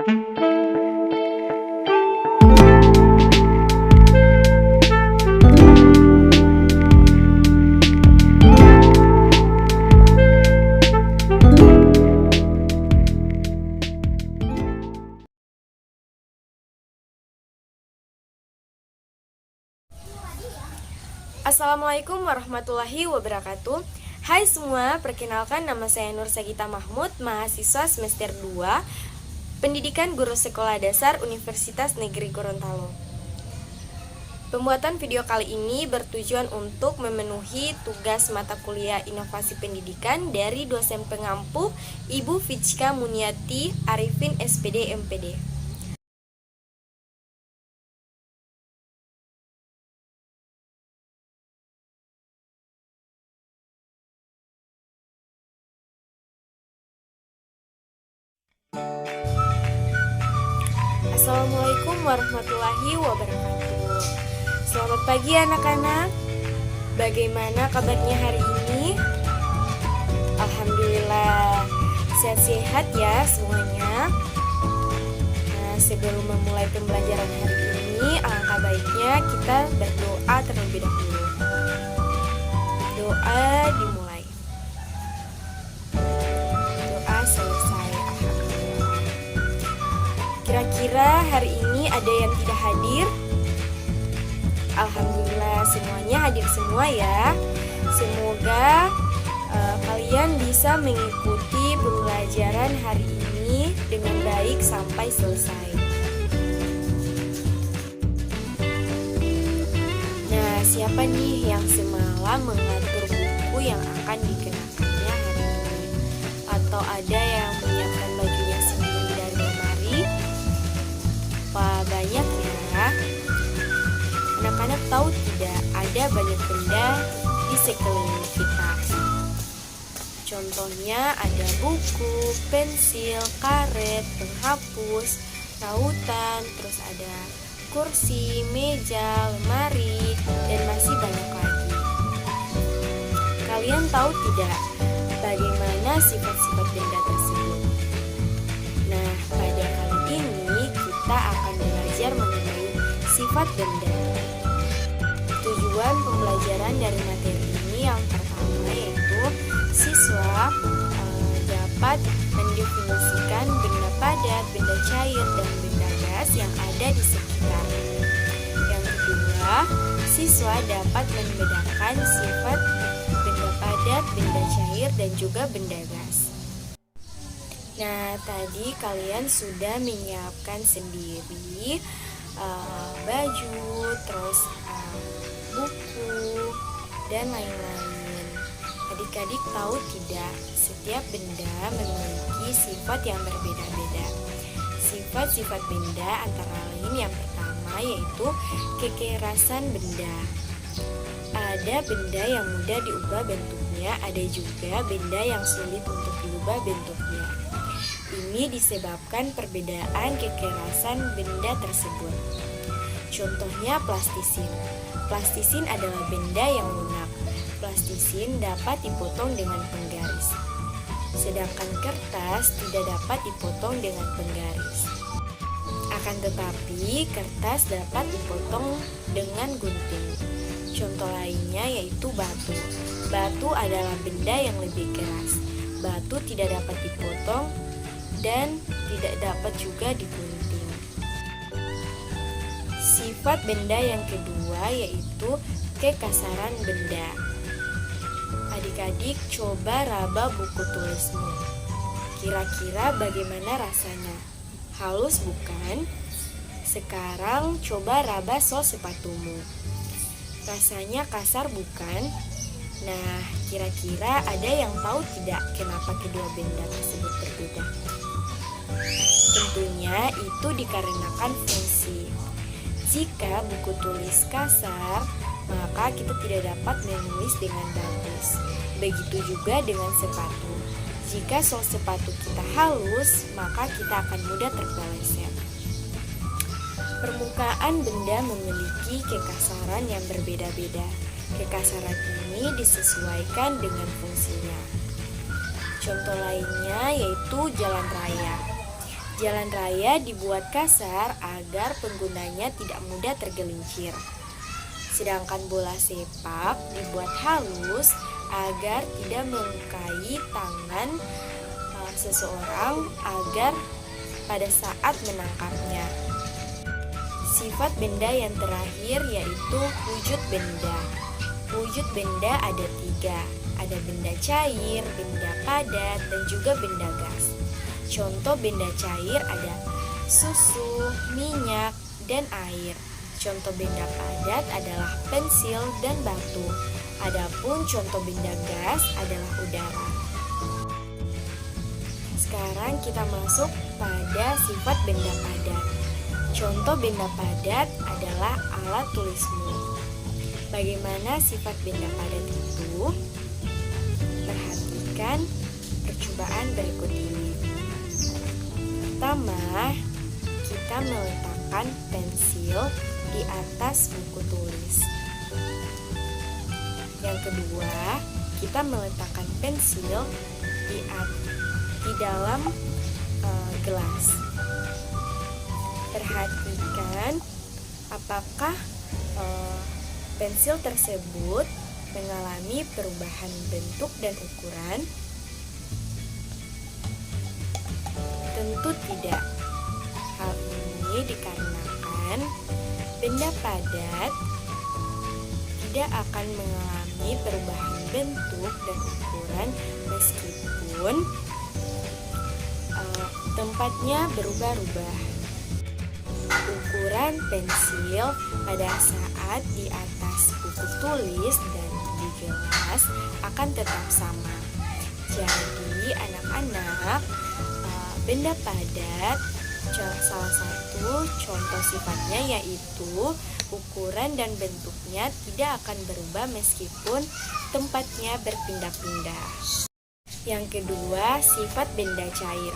Assalamualaikum warahmatullahi wabarakatuh. Hai semua, perkenalkan nama saya Nur Sagita Mahmud, mahasiswa semester 2 Pendidikan Guru Sekolah Dasar Universitas Negeri Gorontalo. Pembuatan video kali ini bertujuan untuk memenuhi tugas mata kuliah Inovasi Pendidikan dari dosen pengampu Ibu Fichka Muniati Arifin SPD MPD. Assalamualaikum warahmatullahi wabarakatuh. Selamat pagi anak-anak. Bagaimana kabarnya hari ini? Alhamdulillah sehat-sehat ya semuanya. Nah, sebelum memulai pembelajaran hari ini, alangkah baiknya kita berdoa terlebih dahulu. Doa dimulai. Doa selesai. Kira-kira hari ini ada yang tidak hadir? Alhamdulillah semuanya hadir semua ya. Semoga kalian bisa mengikuti pembelajaran hari ini dengan baik sampai selesai. Nah, siapa nih yang semalam mengatur buku yang akan dikenakannya hari ini? Atau ada yang menyiapkan bajunya sendiri dari lemari? Wah, banyak ya. Anak-anak tahu tidak, ada banyak benda di sekeliling kita. Contohnya ada buku, pensil, karet, penghapus, rautan, terus ada kursi, meja, lemari, dan masih banyak lagi. Kalian tahu tidak bagaimana sifat-sifat benda tersebut? Nah, pada kali ini kita akan belajar mengenai sifat benda. Tujuan pembelajaran dari materi ini yang pertama yaitu siswa dapat mendefinisikan benda padat, benda cair, dan benda gas yang ada di sekitar. Yang kedua, siswa dapat membedakan sifat benda padat, benda cair, dan juga benda gas. Nah, tadi kalian sudah menyiapkan sendiri baju, terus buku, dan lain-lain. Adik-adik tahu tidak, setiap benda memiliki sifat yang berbeda-beda. Sifat-sifat benda antara lain yang pertama yaitu kekerasan benda. Ada benda yang mudah diubah bentuknya, ada juga benda yang sulit untuk diubah bentuknya. Ini disebabkan perbedaan kekerasan benda tersebut. Contohnya plastisin. Plastisin adalah benda yang lunak. Plastisin dapat dipotong dengan penggaris. Sedangkan kertas tidak dapat dipotong dengan penggaris. Akan tetapi, kertas dapat dipotong dengan gunting. Contoh lainnya yaitu batu. Batu adalah benda yang lebih keras. Batu tidak dapat dipotong dan tidak dapat juga digunting. Sifat benda yang kedua yaitu kekasaran benda. Adik-adik coba raba buku tulismu. Kira-kira bagaimana rasanya? Halus bukan? Sekarang coba raba sol sepatumu. Rasanya kasar bukan? Nah, kira-kira ada yang tahu tidak kenapa kedua benda tersebut berbeda? Tentunya itu dikarenakan fungsi. Jika buku tulis kasar, maka kita tidak dapat menulis dengan bagus. Begitu juga dengan sepatu. Jika sol sepatu kita halus, maka kita akan mudah terpeleset. Permukaan benda memiliki kekasaran yang berbeda-beda. Kekasaran ini disesuaikan dengan fungsinya. Contoh lainnya yaitu jalan raya. Jalan raya dibuat kasar agar penggunanya tidak mudah tergelincir. Sedangkan bola sepak dibuat halus agar tidak melukai tangan seseorang agar pada saat menangkapnya. Sifat benda yang terakhir yaitu wujud benda. Wujud benda ada 3, ada benda cair, benda padat, dan juga benda gas. Contoh benda cair ada susu, minyak, dan air. Contoh benda padat adalah pensil dan batu. Adapun contoh benda gas adalah udara. Sekarang kita masuk pada sifat benda padat. Contoh benda padat adalah alat tulismu. Bagaimana sifat benda padat itu? Perhatikan percobaan berikut ini. Pertama, kita meletakkan pensil di atas buku tulis. Yang kedua, kita meletakkan pensil di dalam gelas. Perhatikan apakah pensil tersebut mengalami perubahan bentuk dan ukuran. Tentu tidak. Hal ini dikarenakan benda padat tidak akan mengalami perubahan bentuk dan ukuran meskipun tempatnya berubah-ubah. Ukuran pensil pada saat di atas buku tulis dan di gelas akan tetap sama. Jadi anak-anak, benda padat salah satu contoh sifatnya yaitu ukuran dan bentuknya tidak akan berubah meskipun tempatnya berpindah-pindah. Yang kedua, sifat benda cair.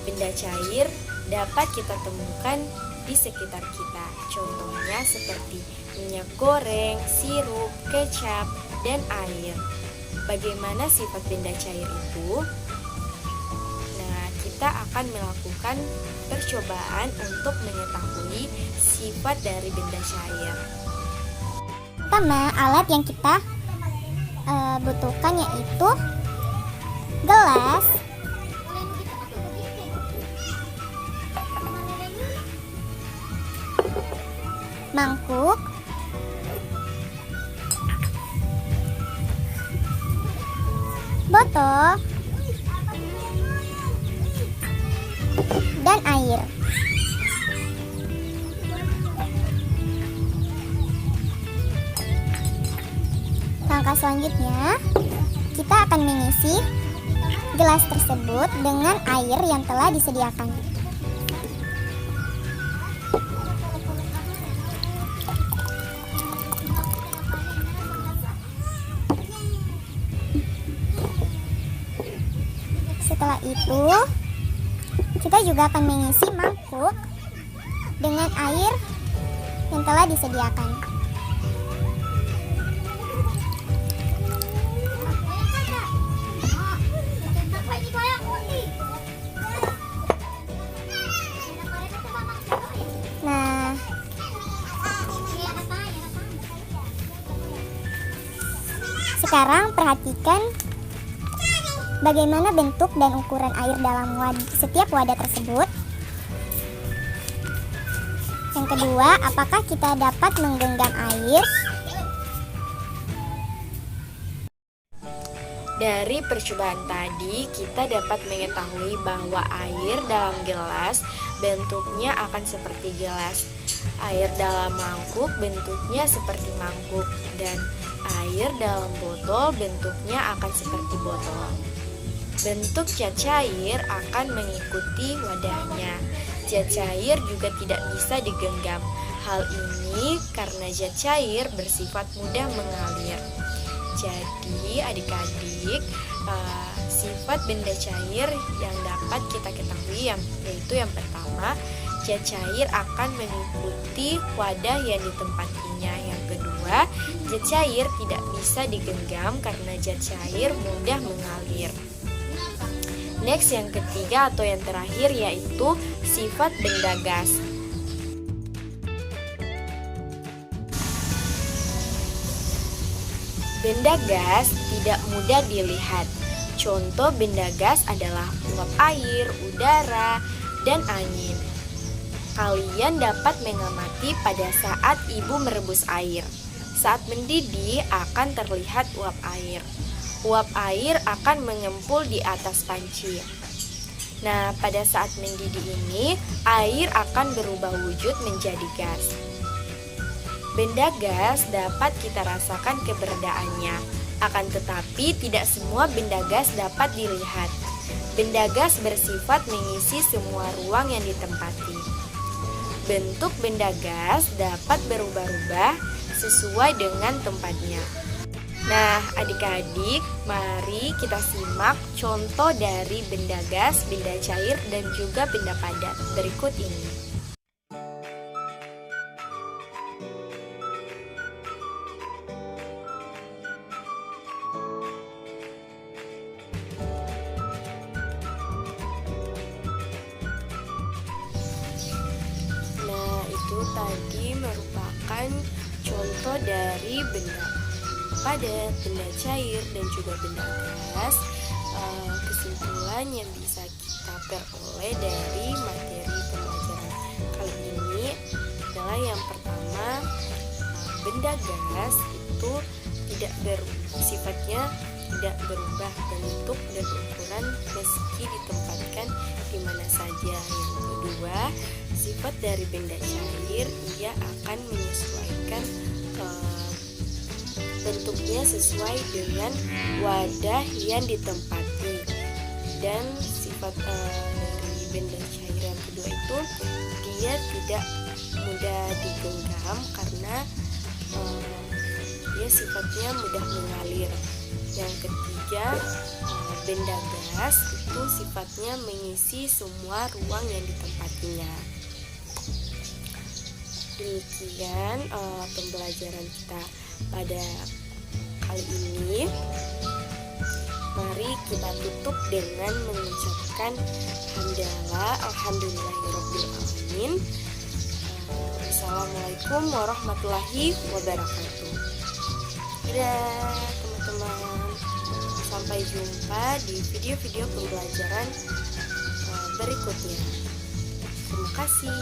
Benda cair dapat kita temukan di sekitar kita. Contohnya seperti minyak goreng, sirup, kecap, dan air. Bagaimana sifat benda cair itu? Nah, kita akan melakukan percobaan untuk mengetahui sifat dari benda cair. Pertama, alat yang kita butuhkan yaitu gelas, mangkuk, botol, dan air. Langkah selanjutnya, kita akan mengisi gelas tersebut dengan air yang telah disediakan. Setelah itu, kita juga akan mengisi mangkuk dengan air yang telah disediakan. Nah, sekarang perhatikan bagaimana bentuk dan ukuran air dalam setiap wadah tersebut. Yang kedua, apakah kita dapat menggenggam air? Dari percobaan tadi, kita dapat mengetahui bahwa air dalam gelas bentuknya akan seperti gelas. Air dalam mangkuk bentuknya seperti mangkuk, dan air dalam botol bentuknya akan seperti botol. Bentuk cat cair akan mengikuti wadahnya. Zat cair juga tidak bisa digenggam. Hal ini karena zat cair bersifat mudah mengalir. Jadi adik-adik, sifat benda cair yang dapat kita ketahui yaitu yang pertama, zat cair akan mengikuti wadah yang ditempatinya. Yang kedua, zat cair tidak bisa digenggam karena zat cair mudah mengalir. Next, yang ketiga atau yang terakhir yaitu sifat benda gas. Benda gas tidak mudah dilihat. Contoh benda gas adalah uap air, udara, dan angin. Kalian dapat mengamati pada saat ibu merebus air. Saat mendidih akan terlihat uap air. Uap air akan mengempul di atas panci. Nah, pada saat mendidih ini, air akan berubah wujud menjadi gas. Benda gas dapat kita rasakan keberadaannya, akan tetapi tidak semua benda gas dapat dilihat. Benda gas bersifat mengisi semua ruang yang ditempati. Bentuk benda gas dapat berubah-ubah sesuai dengan tempatnya. Nah, adik-adik, mari kita simak contoh dari benda gas, benda cair, dan juga benda padat berikut ini. Itu tadi merupakan contoh dari benda padat, benda cair, dan juga benda gas. Kesimpulan yang bisa kita peroleh dari materi pembelajaran kali ini adalah yang pertama, benda gas itu sifatnya tidak berubah bentuk dan ukuran meski ditempatkan di mana saja. Yang kedua, sifat dari benda cair, ia akan menyesuaikan bentuknya sesuai dengan wadah yang ditempati. Dan sifat dari benda cair yang kedua itu, dia tidak mudah digenggam karena dia sifatnya mudah mengalir. Yang ketiga, benda gas itu sifatnya mengisi semua ruang yang ditempatinya. Demikian pembelajaran kita pada kali ini. Mari kita tutup dengan mengucapkan hamdalah, alhamdulillahirabbil alamin. Assalamualaikum warahmatullahi wabarakatuh. Dadah teman-teman. Sampai jumpa di video-video pembelajaran berikutnya. Terima kasih.